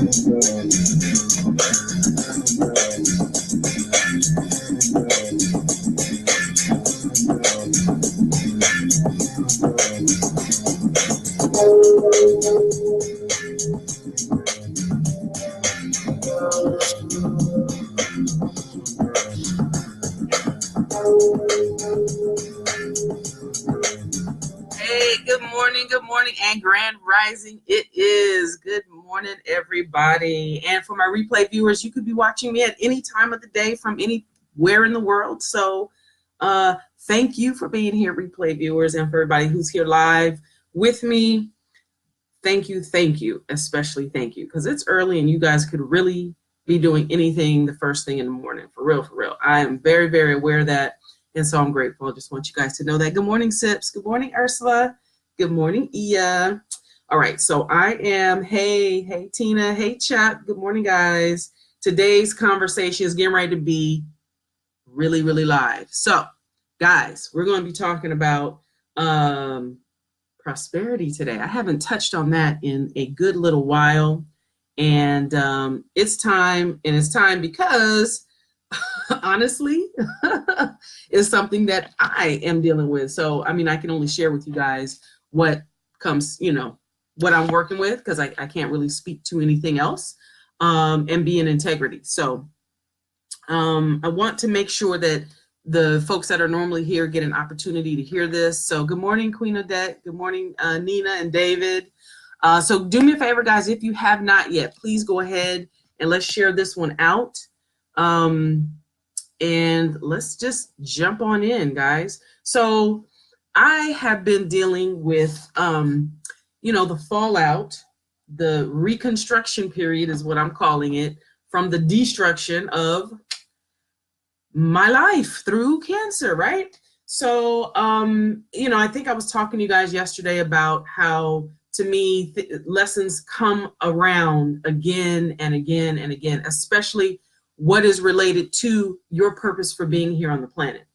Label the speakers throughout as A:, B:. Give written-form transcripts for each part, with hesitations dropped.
A: Good morning, and grand rising. It is good morning, everybody. And for my replay viewers, you could be watching me at any time of the day from anywhere in the world. So thank you for being here, replay viewers, and for everybody who's here live with me. Thank you, especially thank you, because it's early and you guys could really be doing anything the first thing in the morning. For real. I am very, very aware of that. And so I'm grateful. I just want you guys to know that. Good morning, Sips. Good morning, Ursula. Good morning, Ia. All right, so I am, hey, Tina. Hey, Chuck. Good morning, guys. Today's conversation is getting ready to be really, really live. So, guys, we're going to be talking about prosperity today. I haven't touched on that in a good little while. And it's time because honestly, it's something that I am dealing with. So, I mean, I can only share with you guys what comes, what I'm working with, because I can't really speak to anything else, and be in integrity. So I want to make sure that the folks that are normally here get an opportunity to hear this. So good morning, Queen Odette. Good morning, Nina and David. So do me a favor, guys, if you have not yet, please go ahead and let's share this one out. And let's just jump on in, guys. So I have been dealing with, the fallout, the reconstruction period is what I'm calling it, from the destruction of my life through cancer, right? So, I think I was talking to you guys yesterday about how, to me, lessons come around again and again and again, especially what is related to your purpose for being here on the planet.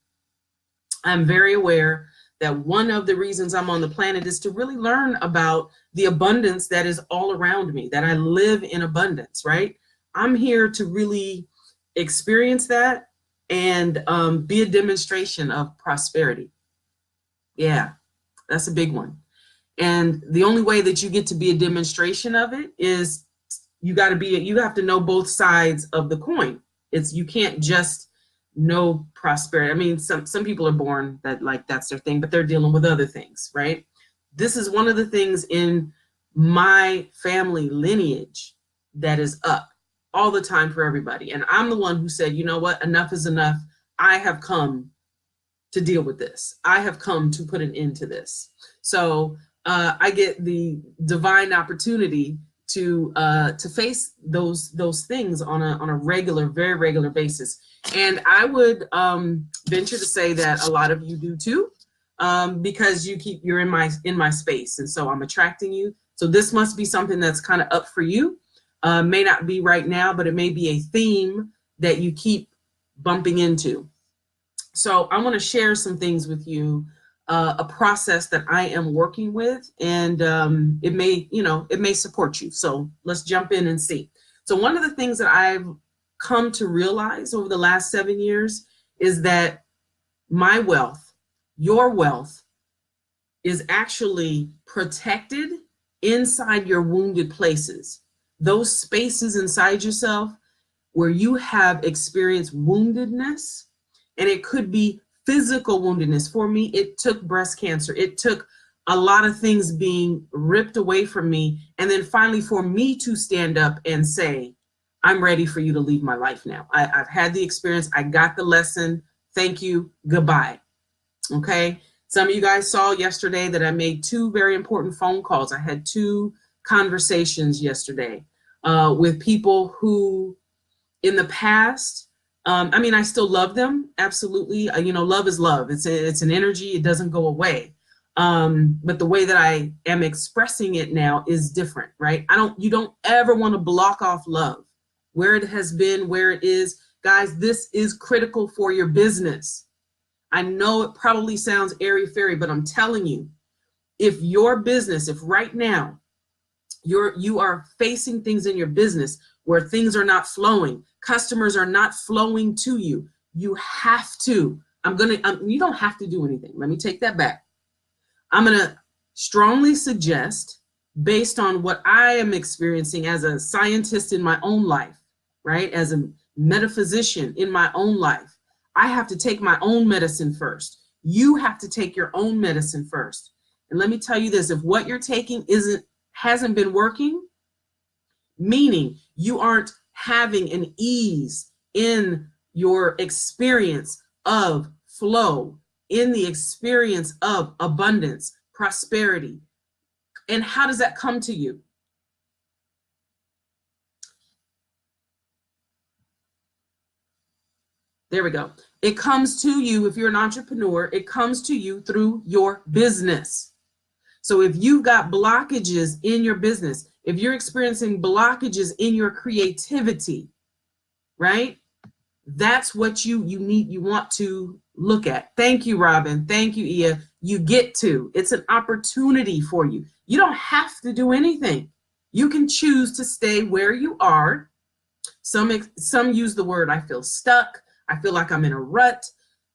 A: I'm very aware that one of the reasons I'm on the planet is to really learn about the abundance that is all around me, that I live in abundance, right? I'm here to really experience that and be a demonstration of prosperity. Yeah, that's a big one. And the only way that you get to be a demonstration of it is you have to know both sides of the coin. You can't just know prosperity. I mean, some people are born that's their thing, but they're dealing with other things, right? This is one of the things in my family lineage that is up all the time for everybody. And I'm the one who said, you know what, enough is enough. I have come to deal with this. I have come to put an end to this. So I get the divine opportunity to face those things on a regular, very regular basis. And I would venture to say that a lot of you do too, because you're in my space, and so I'm attracting you. So this must be something that's kind of up for you. May not be right now, but it may be a theme that you keep bumping into. So I want to share some things with you, a process that I am working with, and it may support you. So let's jump in and see. So one of the things that I've come to realize over the last 7 years is that my wealth, your wealth, is actually protected inside your wounded places. Those spaces inside yourself where you have experienced woundedness, and it could be physical woundedness. For me, it took breast cancer. It took a lot of things being ripped away from me. And then finally for me to stand up and say, I'm ready for you to leave my life now. I've had the experience. I got the lesson. Thank you. Goodbye. Okay. Some of you guys saw yesterday that I made 2 very important phone calls. I had 2 conversations yesterday with people who in the past, I still love them. Absolutely. Love is love. It's an energy. It doesn't go away. But the way that I am expressing it now is different, right? You don't ever want to block off love. Where it has been, where it is. Guys, this is critical for your business. I know it probably sounds airy-fairy, but I'm telling you, if right now You are facing things in your business where things are not flowing. Customers are not flowing to you. You have to. You don't have to do anything. Let me take that back. I'm going to strongly suggest, based on what I am experiencing as a scientist in my own life, right? As a metaphysician in my own life, I have to take my own medicine first. You have to take your own medicine first. And let me tell you this, if what you're taking hasn't been working, meaning you aren't having an ease in your experience of flow, in the experience of abundance, prosperity. And how does that come to you? There we go. It comes to you, if you're an entrepreneur, it comes to you through your business. So if you've got blockages in your business, if you're experiencing blockages in your creativity, right? That's what you want to look at. Thank you, Robin. Thank you, Ia. You get to. It's an opportunity for you. You don't have to do anything. You can choose to stay where you are. Some use the word, I feel stuck. I feel like I'm in a rut.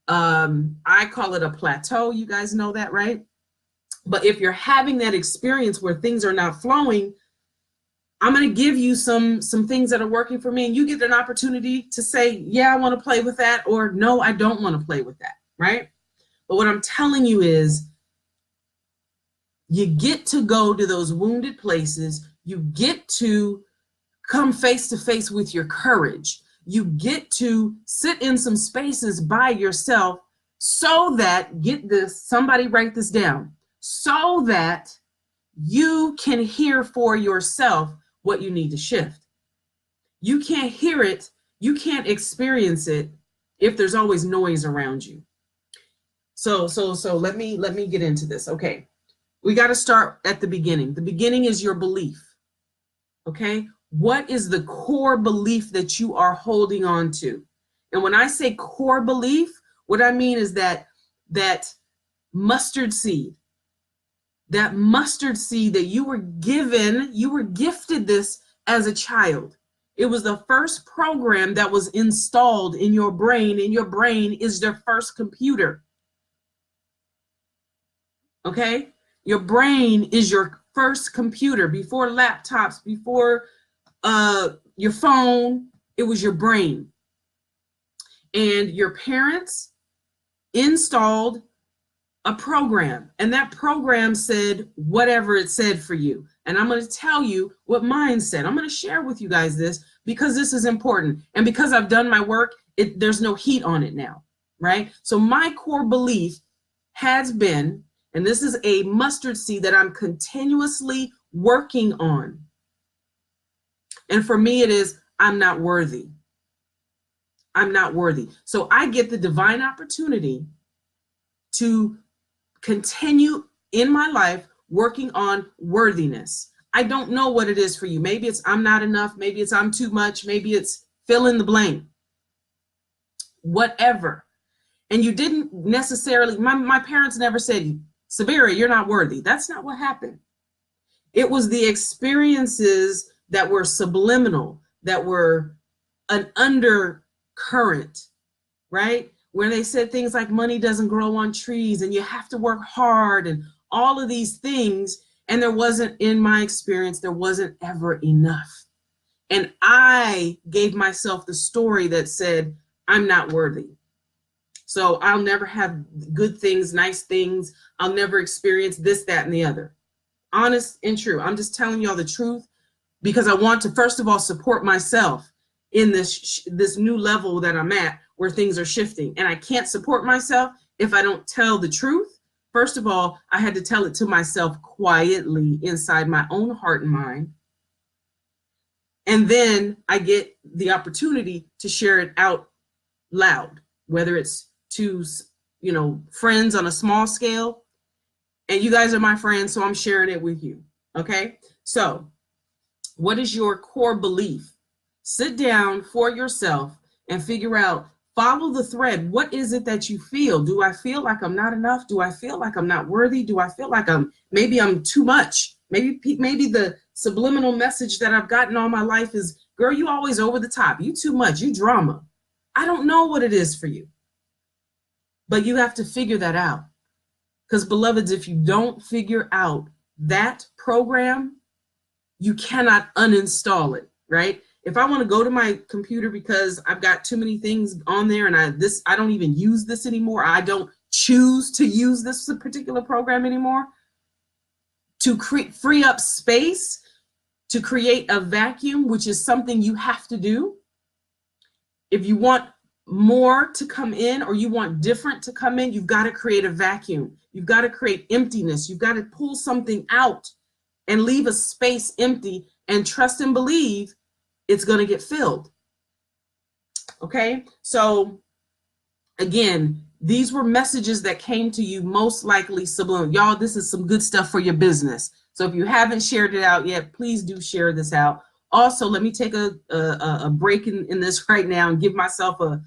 A: I call it a plateau. You guys know that, right? But if you're having that experience where things are not flowing, I'm going to give you some things that are working for me, and you get an opportunity to say, yeah, I want to play with that, or no, I don't want to play with that, right? But what I'm telling you is you get to go to those wounded places. You get to come face to face with your courage. You get to sit in some spaces by yourself so that, get this, somebody write this down, so that you can hear for yourself what you need to shift. You can't hear it, you can't experience it if there's always noise around you. So let me get into this. Okay, we got to start at the beginning. The beginning is your belief. Okay, what is the core belief that you are holding on to? And when I say core belief, what I mean is that mustard seed, that you were given, you were gifted this as a child. It was the first program that was installed in your brain, and your brain is your first computer. Okay? Your brain is your first computer. Before laptops, before your phone, it was your brain. And your parents installed a program, and that program said whatever it said for you. And I'm going to tell you what mine said. I'm going to share with you guys this because this is important. And because I've done my work, there's no heat on it now, right? So my core belief has been, and this is a mustard seed that I'm continuously working on. And for me, it is, I'm not worthy. I'm not worthy. So I get the divine opportunity to continue in my life working on worthiness. I don't know what it is for you. Maybe it's I'm not enough. Maybe it's I'm too much. Maybe it's fill in the blank. Whatever. And you didn't necessarily, my parents never said, Sabira, you're not worthy. That's not what happened. It was the experiences that were subliminal, that were an undercurrent, right? Where they said things like money doesn't grow on trees and you have to work hard and all of these things. And there wasn't, in my experience, there wasn't ever enough. And I gave myself the story that said, I'm not worthy. So I'll never have good things, nice things. I'll never experience this, that, and the other. Honest and true. I'm just telling y'all the truth because I want to, first of all, support myself in this new level that I'm at where things are shifting. And I can't support myself if I don't tell the truth. First of all, I had to tell it to myself quietly inside my own heart and mind. And then I get the opportunity to share it out loud, whether it's to, friends on a small scale. And you guys are my friends, so I'm sharing it with you. Okay? So what is your core belief? Sit down for yourself and figure out, follow the thread. What is it that you feel? Do I feel like I'm not enough? Do I feel like I'm not worthy? Do I feel like maybe I'm too much? Maybe the subliminal message that I've gotten all my life is, girl, you always over the top. You too much. You drama. I don't know what it is for you. But you have to figure that out. Because, beloveds, if you don't figure out that program, you cannot uninstall it, right? If I want to go to my computer because I've got too many things on there and I don't even use this anymore, I don't choose to use this particular program anymore, to free up space, to create a vacuum, which is something you have to do. If you want more to come in or you want different to come in, you've got to create a vacuum. You've got to create emptiness. You've got to pull something out and leave a space empty and trust and believe it's going to get filled. Okay? So again, these were messages that came to you most likely subliminal. Y'all, this is some good stuff for your business. So if you haven't shared it out yet, please do share this out. Also, let me take a break in this right now and give myself a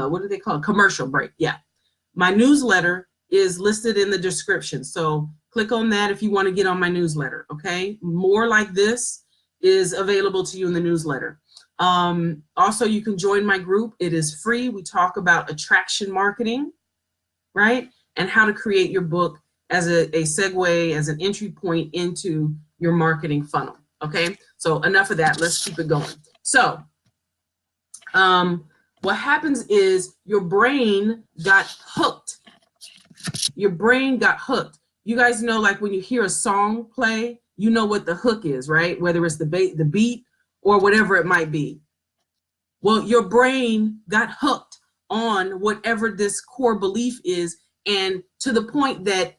A: what do they call it? Commercial break. Yeah. My newsletter is listed in the description. So click on that if you want to get on my newsletter. Okay. More like this is available to you in the newsletter. Also, you can join my group. It is free. We talk about attraction marketing, right? And how to create your book as a segue, as an entry point into your marketing funnel. Okay, so enough of that. Let's keep it going. So what happens is your brain got hooked. Your brain got hooked. You guys know, like when you hear a song play, you know what the hook is, right? Whether it's the beat or whatever it might be. Well, your brain got hooked on whatever this core belief is, and to the point that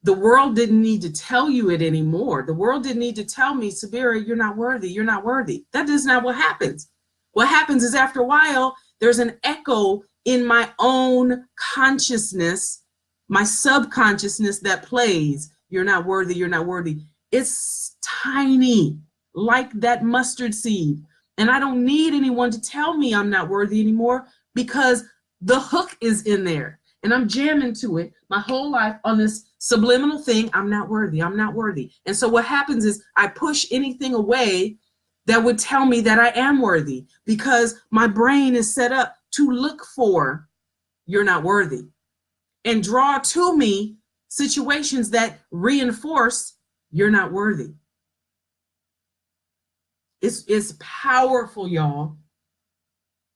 A: the world didn't need to tell you it anymore. The world didn't need to tell me, Sabira, you're not worthy. You're not worthy. That is not what happens. What happens is after a while, there's an echo in my own consciousness, my subconsciousness that plays, you're not worthy. You're not worthy. It's tiny, like that mustard seed. And I don't need anyone to tell me I'm not worthy anymore because the hook is in there. And I'm jamming to it my whole life on this subliminal thing. I'm not worthy. I'm not worthy. And so what happens is I push anything away that would tell me that I am worthy because my brain is set up to look for you're not worthy and draw to me situations that reinforce you're not worthy. It's powerful, y'all.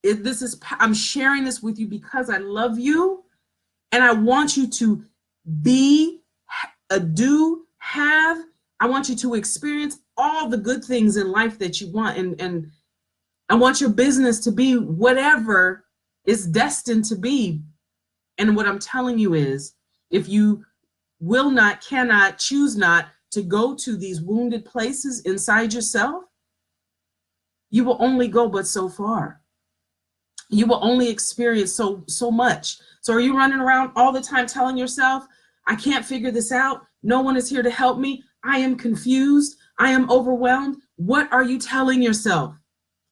A: I'm sharing this with you because I love you. And I want you to be, have, I want you to experience all the good things in life that you want. And I want your business to be whatever it's destined to be. And what I'm telling you is, if you will not, cannot, choose not to go to these wounded places inside yourself, you will only go but so far. You will only experience so much. So are you running around all the time telling yourself, I can't figure this out. No one is here to help me. I am confused. I am overwhelmed. What are you telling yourself?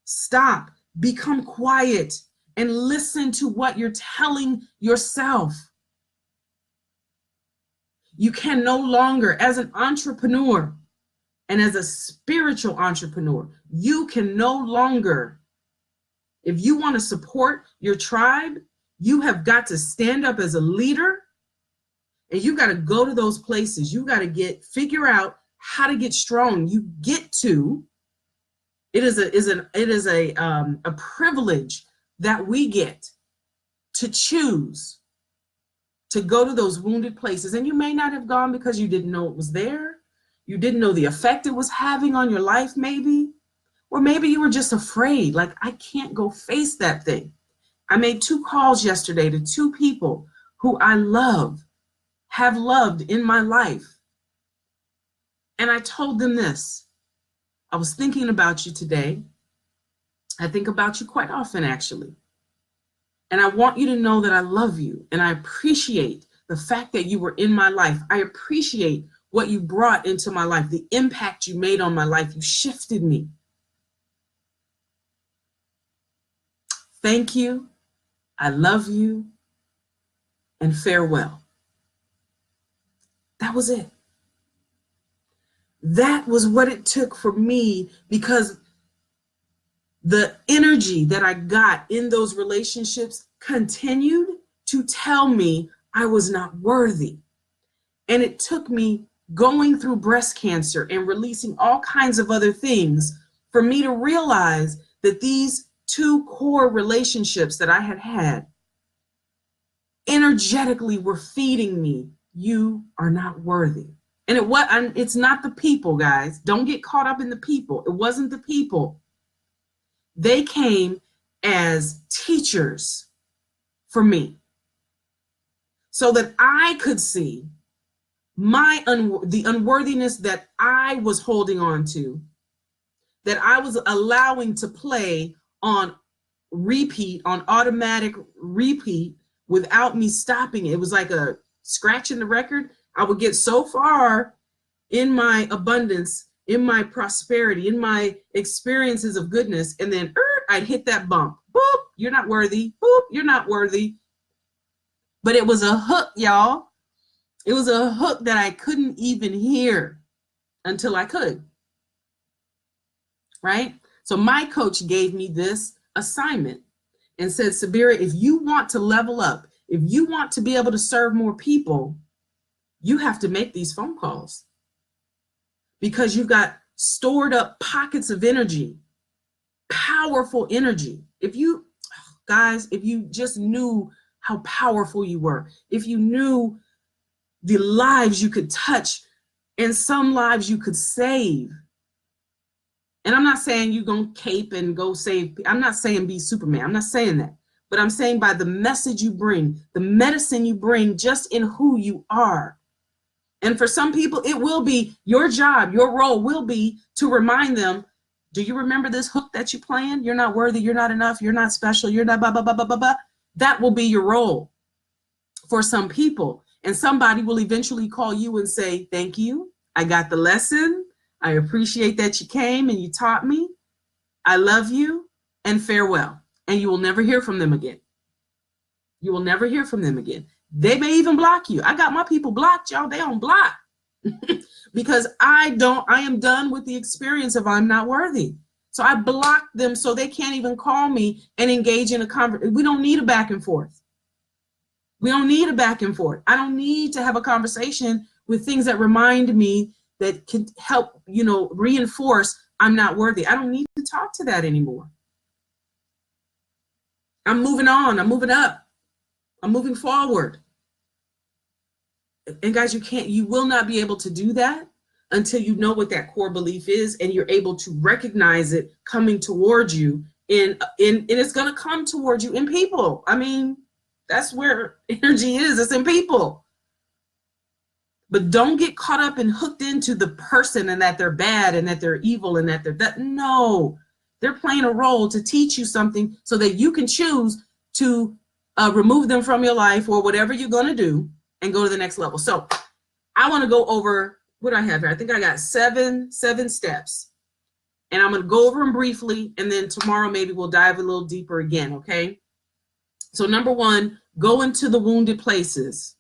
A: Stop. Become quiet and listen to what you're telling yourself. You can no longer, as an entrepreneur and as a spiritual entrepreneur, you can no longer, if you want to support your tribe, you have got to stand up as a leader and you got to go to those places. You got to figure out how to get strong. You get to, it is a privilege that we get to choose to go to those wounded places. And you may not have gone because you didn't know it was there. You didn't know the effect it was having on your life, maybe. Or maybe you were just afraid, like, I can't go face that thing. I made 2 calls yesterday to 2 people who I love, have loved in my life. And I told them this. I was thinking about you today. I think about you quite often, actually. And I want you to know that I love you and I appreciate the fact that you were in my life. I appreciate what you brought into my life, the impact you made on my life. You shifted me. Thank you. I love you. And farewell. That was it. That was what it took for me, because the energy that I got in those relationships continued to tell me I was not worthy. And it took me going through breast cancer and releasing all kinds of other things for me to realize that these two core relationships that I had had energetically were feeding me, you are not worthy. And it's not the people, guys. Don't get caught up in the people. It wasn't the people. They came as teachers for me so that I could see the unworthiness that I was holding on to, that I was allowing to play on repeat, on automatic repeat, without me stopping it. It was like a scratch in the record. I would get so far in my abundance, in my prosperity, in my experiences of goodness, and then I'd hit that bump. Boop, you're not worthy. Boop, you're not worthy. But it was a hook, y'all. It was a hook that I couldn't even hear until I could. Right? So my coach gave me this assignment and said, Sabira, if you want to level up, if you want to be able to serve more people, you have to make these phone calls, because you've got stored up pockets of energy, powerful energy. If you just knew how powerful you were, if you knew the lives you could touch and some lives you could save. And I'm not saying you're going to cape and go save. I'm not saying be Superman. I'm not saying that. But I'm saying by the message you bring, the medicine you bring, just in who you are. And for some people, it will be your job, your role will be to remind them, do you remember this hook that you planned? You're not worthy, you're not enough, you're not special, you're not blah, blah, blah, blah, blah, blah. That will be your role for some people. And somebody will eventually call you and say, thank you, I got the lesson. I appreciate that you came and you taught me. I love you, and farewell. And you will never hear from them again. You will never hear from them again. They may even block you. I got my people blocked, y'all. They don't block because I am done with the experience of I'm not worthy. So I blocked them so they can't even call me and engage in a conversation. We don't need a back and forth. We don't need a back and forth. I don't need to have a conversation with things that remind me, that can help, reinforce I'm not worthy. I don't need to talk to that anymore. I'm moving on. I'm moving up. I'm moving forward. And guys, you will not be able to do that until you know what that core belief is and you're able to recognize it coming towards you and it's going to come towards you in people. I mean, that's where energy is. It's in people. But don't get caught up and hooked into the person and that they're bad and that they're evil and that they're that. No, they're playing a role to teach you something so that you can choose to remove them from your life or whatever you're going to do and go to the next level. So I want to go over what I have here. I think I got seven steps, and I'm going to go over them briefly. And then tomorrow, maybe we'll dive a little deeper again. Okay. So number one, go into the wounded places.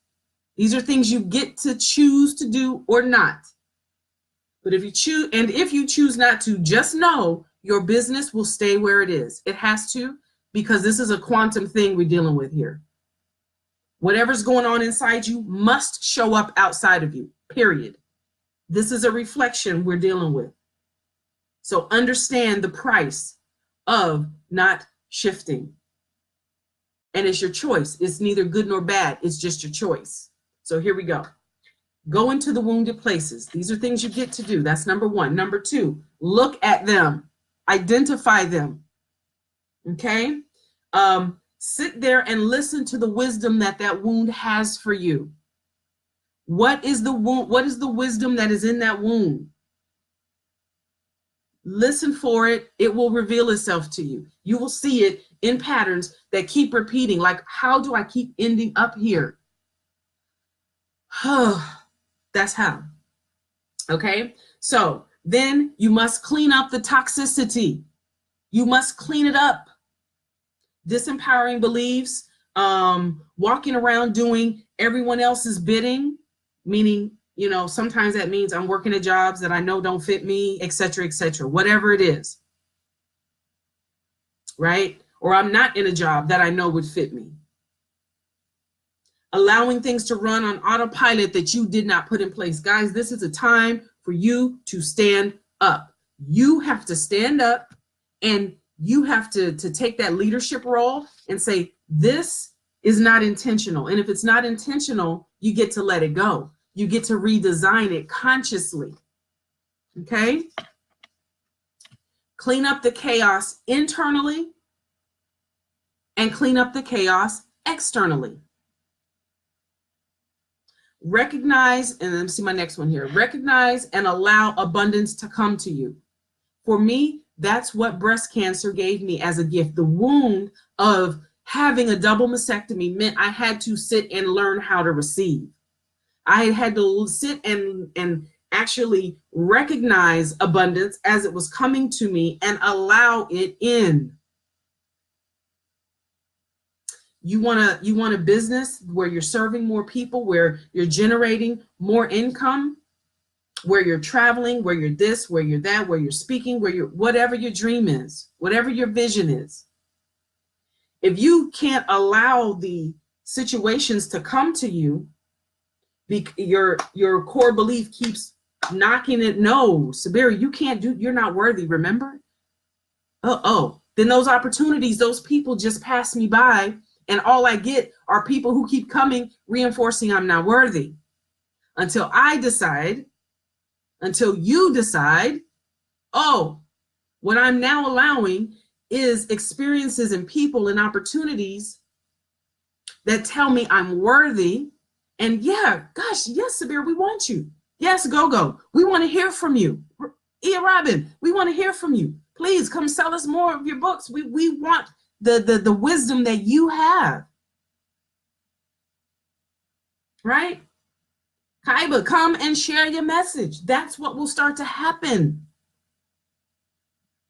A: These are things you get to choose to do or not. But if you choose not to, just know your business will stay where it is. It has to, because this is a quantum thing we're dealing with here. Whatever's going on inside you must show up outside of you, period. This is a reflection we're dealing with. So understand the price of not shifting. And it's your choice. It's neither good nor bad. It's just your choice. So here we go. Go into the wounded places. These are things you get to do. That's number one. Number two, look at them. Identify them. Okay? Sit there and listen to the wisdom that wound has for you. What is the wound? What is the wisdom that is in that wound? Listen for it. It will reveal itself to you. You will see it in patterns that keep repeating. Like, how do I keep ending up here? That's how. Okay. So then you must clean up the toxicity. You must clean it up. Disempowering beliefs, walking around doing everyone else's bidding, meaning You know, sometimes that means I'm working at jobs that I know don't fit me, et cetera, whatever it is, right? Or I'm not in a job that I know would fit me. Allowing things to run on autopilot that you did not put in place. Guys, this is a time for you to stand up. You have to stand up, and you have to take that leadership role and say, this is not intentional. And if it's not intentional, you get to let it go. You get to redesign it consciously. Okay? Clean up the chaos internally and clean up the chaos externally. Recognize, and let me see my next one here. Recognize and allow abundance to come to you. For me, that's what breast cancer gave me as a gift. The wound of having a double mastectomy meant I had to sit and learn how to receive. I had to sit and actually recognize abundance as it was coming to me and allow it in. You want a business where you're serving more people, where you're generating more income, where you're traveling, where you're this, where you're that, where you're speaking, where you're whatever your dream is, whatever your vision is. If you can't allow the situations to come to you, your core belief keeps knocking it. No, Sabira, you can't do. You're not worthy. Remember? Then those opportunities, those people just pass me by. And all I get are people who keep coming, reinforcing I'm not worthy. Until you decide, oh, what I'm now allowing is experiences and people and opportunities that tell me I'm worthy. And yeah, gosh, yes, Sabir, we want you. Yes, Go-Go, we want to hear from you. Ia Robin, we want to hear from you. Please come sell us more of your books. We want the wisdom that you have, right? Kaiba, come and share your message. That's what will start to happen,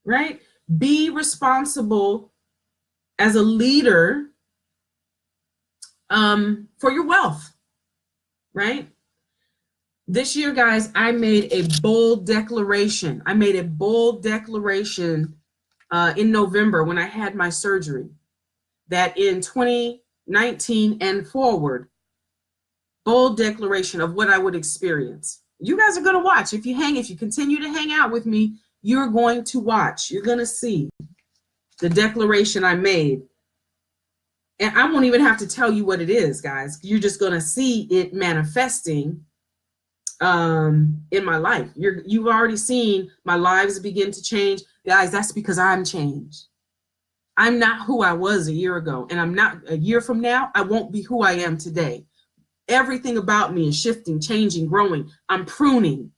A: right? Be responsible as a leader for your wealth, right? This year, guys, I made a bold declaration. In November when I had my surgery, that in 2019 and forward, bold declaration of what I would experience. You guys are going to watch. If you continue to hang out with me, you're going to watch. You're going to see the declaration I made. And I won't even have to tell you what it is, guys. You're just going to see it manifesting in my life. You've already seen my lives begin to change. Guys, that's because I'm changed. I'm not who I was a year ago, and I'm not a year from now. I won't be who I am today. Everything about me is shifting, changing, growing. I'm pruning.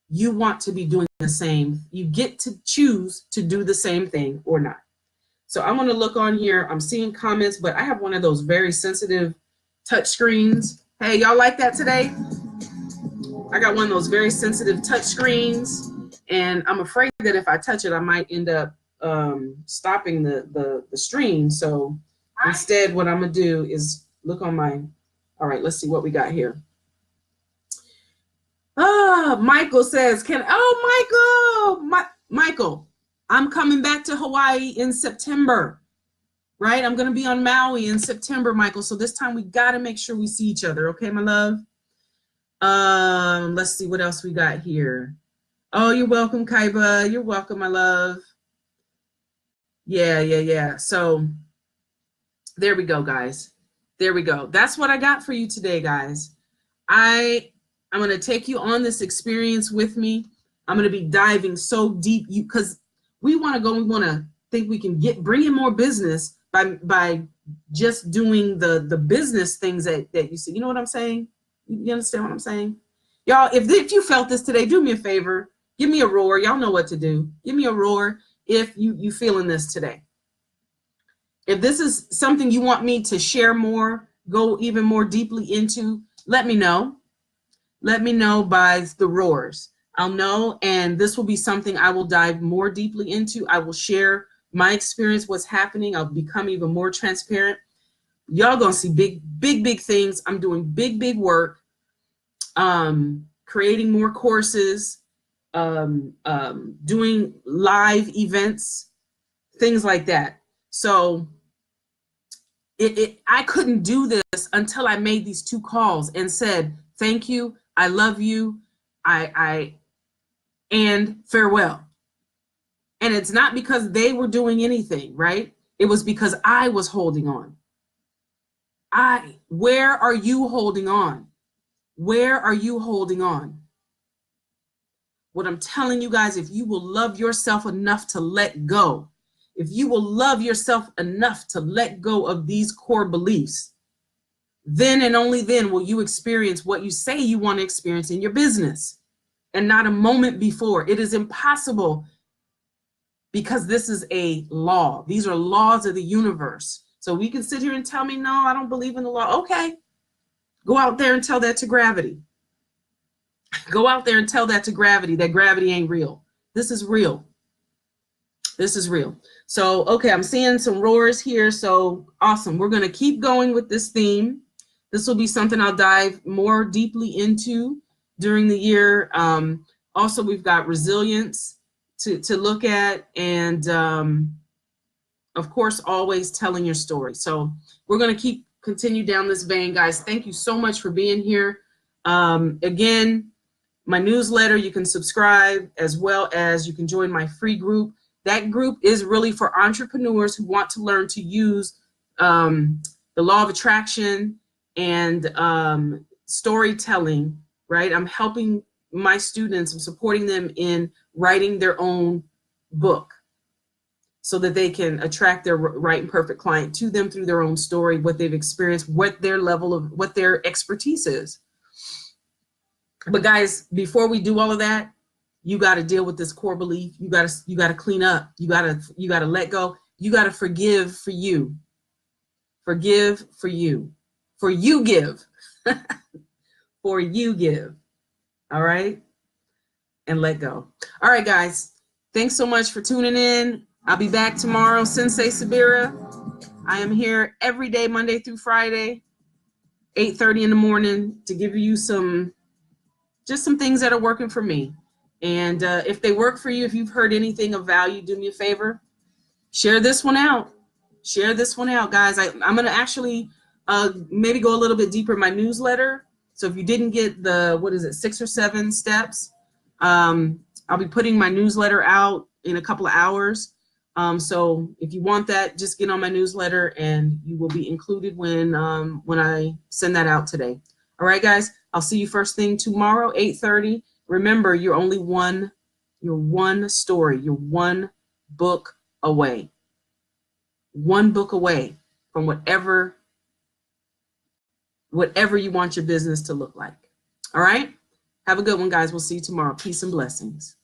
A: You want to be doing the same. You get to choose to do the same thing or not. So I'm going to look on here. I'm seeing comments, but I have one of those very sensitive touch screens. Hey, y'all like that today? I got one of those very sensitive touch screens, and I'm afraid that if I touch it, I might end up stopping the stream. So instead, what I'm gonna do is look on my, all right, let's see what we got here. Michael says, Michael, I'm coming back to Hawaii in September, right? I'm gonna be on Maui in September, Michael. So this time we gotta make sure we see each other, okay, my love? Let's see what else we got here. Oh, you're welcome, Kaiba. You're welcome, my love. Yeah. So there we go, guys. There we go. That's what I got for you today, guys. I'm going to take you on this experience with me. I'm going to be diving so deep, because we want to think we can bring in more business by just doing the business things that you see. You know what I'm saying? You understand what I'm saying? Y'all, if you felt this today, do me a favor. Give me a roar. Y'all know what to do. Give me a roar if you feeling this today. If this is something you want me to share more, go even more deeply into, let me know. Let me know by the roars. I'll know, and this will be something I will dive more deeply into. I will share my experience, what's happening. I'll become even more transparent. Y'all gonna see big things. I'm doing big work. creating more courses, doing live events, things like that. So I couldn't do this until I made these 2 calls and said, thank you, I love you, and farewell. And it's not because they were doing anything, right? It was because I was holding on. Where are you holding on? Where are you holding on? What I'm telling you guys, if you will love yourself enough to let go, if you will love yourself enough to let go of these core beliefs, then and only then will you experience what you say you want to experience in your business, and not a moment before. It is impossible, because this is a law. These are laws of the universe. So we can sit here and tell me, no, I don't believe in the law. Okay, go out there and tell that to gravity. Go out there and tell that to gravity, that gravity ain't real. This is real. This is real. So, okay, I'm seeing some roars here. So awesome. We're going to keep going with this theme. This will be something I'll dive more deeply into during the year. Also, we've got resilience to look at, and of course, always telling your story. So we're going to continue down this vein, guys. Thank you so much for being here. Again, my newsletter, you can subscribe, as well as you can join my free group. That group is really for entrepreneurs who want to learn to use the law of attraction and storytelling, right? I'm helping my students, I'm supporting them in writing their own book so that they can attract their right and perfect client to them through their own story, what they've experienced, what their expertise is. But guys, before we do all of that, you got to deal with this core belief. You got to clean up. You got to let go. You got to forgive for you. Forgive for you. For you give. For you give. All right? And let go. All right, guys. Thanks so much for tuning in. I'll be back tomorrow. Sensei Sabira. I am here every day, Monday through Friday, 8:30 in the morning, to give you some things that are working for me. And if they work for you, if you've heard anything of value, do me a favor, share this one out. Share this one out, guys. I'm going to actually maybe go a little bit deeper in my newsletter. So if you didn't get the, 6 or 7 steps, I'll be putting my newsletter out in a couple of hours. So if you want that, just get on my newsletter and you will be included when I send that out today. All right, guys, I'll see you first thing tomorrow, 8:30. Remember, you're one story, you're one book away. One book away from whatever you want your business to look like. All right? Have a good one, guys. We'll see you tomorrow. Peace and blessings.